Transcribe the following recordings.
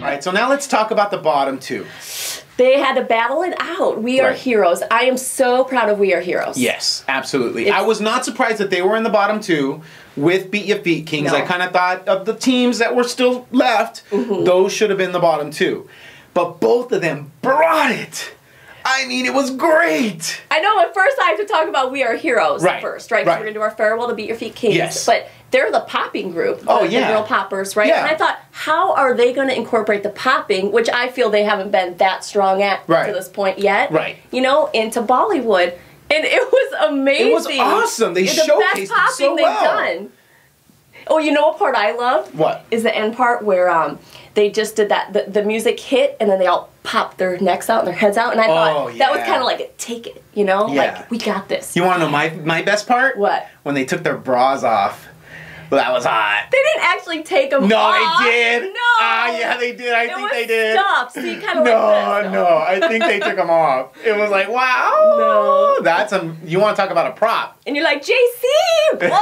Alright, so now let's talk about the bottom two. They had to battle it out. We are heroes. I am so proud of We Are Heroes. Yes, absolutely. I was not surprised that they were in the bottom two with Beat Your Feet Kings. No. I kind of thought of the teams that were still left, those should have been the bottom two. But both of them brought it. I mean, it was great. I know, at first I have to talk about We Are Heroes first, right? Because we're going to do our farewell to Beat Your Feet Kings. Yes. But they're the popping group. Oh, the girl poppers, right? Yeah. And I thought, how are they going to incorporate the popping, which I feel they haven't been that strong at to this point yet, you know, into Bollywood. And it was amazing. It was awesome. They showcased the best popping so well. they've done. Oh, you know what part I loved? What? Is the end part where they just did that, the music hit, and then they all popped their necks out and their heads out, and I thought that was kind of like a take it, you know? Like, we got this. You want to know my best part? What? When they took their bras off. Well, that was hot. They didn't actually take them off. No, they did. No. Ah, yeah, they did. I think they did. Stop. See, kind of like this. No, I think they took them off. It was like, wow. No. That's you want to talk about a prop. And you're like, JC, what?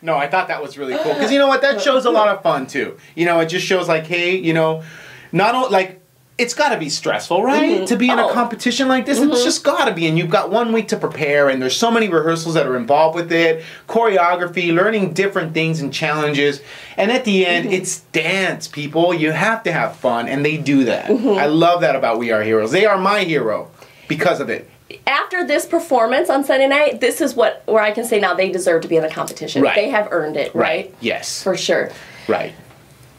No, I thought that was really cool. Because you know what? That shows a lot of fun, too. You know, it just shows like, hey, you know, not only, like, it's got to be stressful, right? To be in a competition like this, it's just got to be. And you've got 1 week to prepare, and there's so many rehearsals that are involved with it, choreography, learning different things and challenges. And at the end, it's dance, people. You have to have fun, and they do that. I love that about We Are Heroes. They are my hero because of it. After this performance on Sunday night, this is where I can say now they deserve to be in the competition. Right. They have earned it, right? Yes. For sure. Right.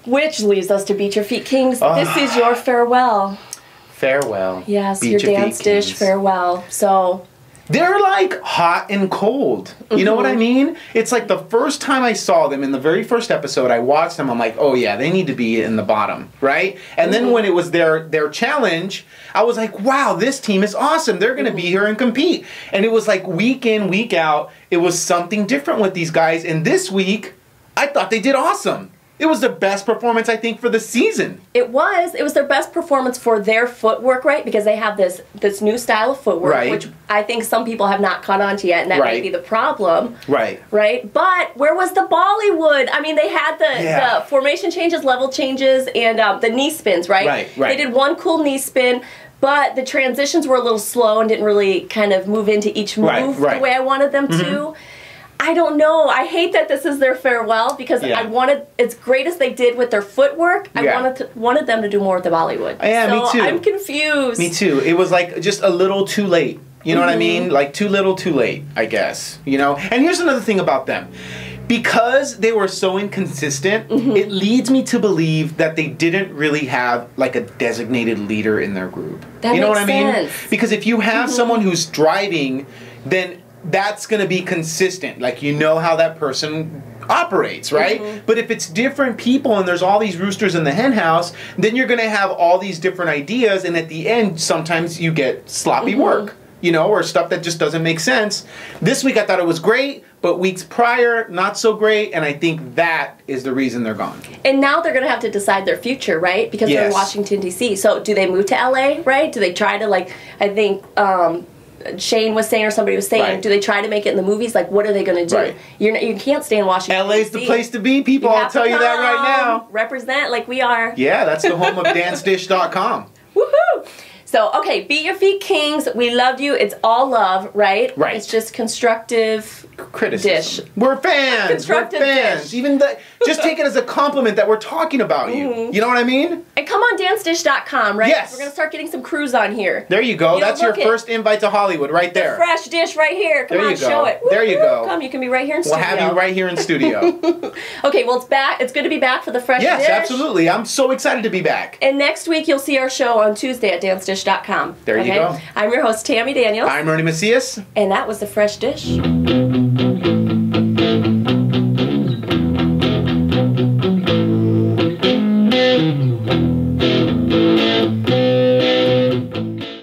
Which leads us to Beat Your Feet Kings. This is your farewell. Farewell. Yes, Beat your dance dish farewell. So they're like hot and cold. You know what I mean? It's like the first time I saw them in the very first episode, I watched them, I'm like, oh yeah, they need to be in the bottom, right? And then when it was their challenge, I was like, wow, this team is awesome. They're going to be here and compete. And it was like week in, week out, it was something different with these guys. And this week, I thought they did awesome. It was the best performance, I think, for the season. It was their best performance for their footwork, right? Because they have this new style of footwork, which I think some people have not caught on to yet, and that might be the problem. Right. But where was the Bollywood? I mean, they had the formation changes, level changes, and the knee spins, right? They did one cool knee spin, but the transitions were a little slow and didn't really kind of move into each move the way I wanted them to. I don't know. I hate that this is their farewell because I wanted, as great as they did with their footwork, I wanted them to do more with the Bollywood. Yeah, so me too. I'm confused. Me too. It was like just a little too late. You know what I mean? Like too little, too late, I guess. You know? And here's another thing about them. Because they were so inconsistent, it leads me to believe that they didn't really have like a designated leader in their group. That you know makes what I mean? sense. Because if you have someone who's driving, then that's going to be consistent. Like, you know how that person operates, right? But if it's different people and there's all these roosters in the hen house, then you're going to have all these different ideas, and at the end, sometimes you get sloppy work, you know, or stuff that just doesn't make sense. This week, I thought it was great, but weeks prior, not so great, and I think that is the reason they're gone. And now they're going to have to decide their future, right? Because they're in Washington, D.C. So do they move to L.A., right? Do they try to, like, I think Shane was saying, or somebody was saying, do they try to make it in the movies? Like, what are they going to do? You can't stay in Washington, LA's the place to be, people. I'll tell you that right now. Represent like we are. Yeah, that's the home of dancedish.com. Woohoo! So, okay, Beat Your Feet Kings. We loved you. It's all love, right? Right. It's just constructive criticism. We're fans. Constructive we're fans. dish. Even just take it as a compliment that we're talking about you. You know what I mean? And come on dancedish.com, right? Yes. We're going to start getting some crews on here. There you go. That's your first invite to Hollywood right there. The fresh dish right here. Come on, show it. There you go. Come, you can be right here in studio. We'll have you right here in studio. Okay, well, it's back. It's good to be back for the fresh dish. Yes, absolutely. I'm so excited to be back. And next week, you'll see our show on Tuesday at dancedish.com. There you go. I'm your host, Tammy Daniels. I'm Ernie Macias. And that was the fresh dish.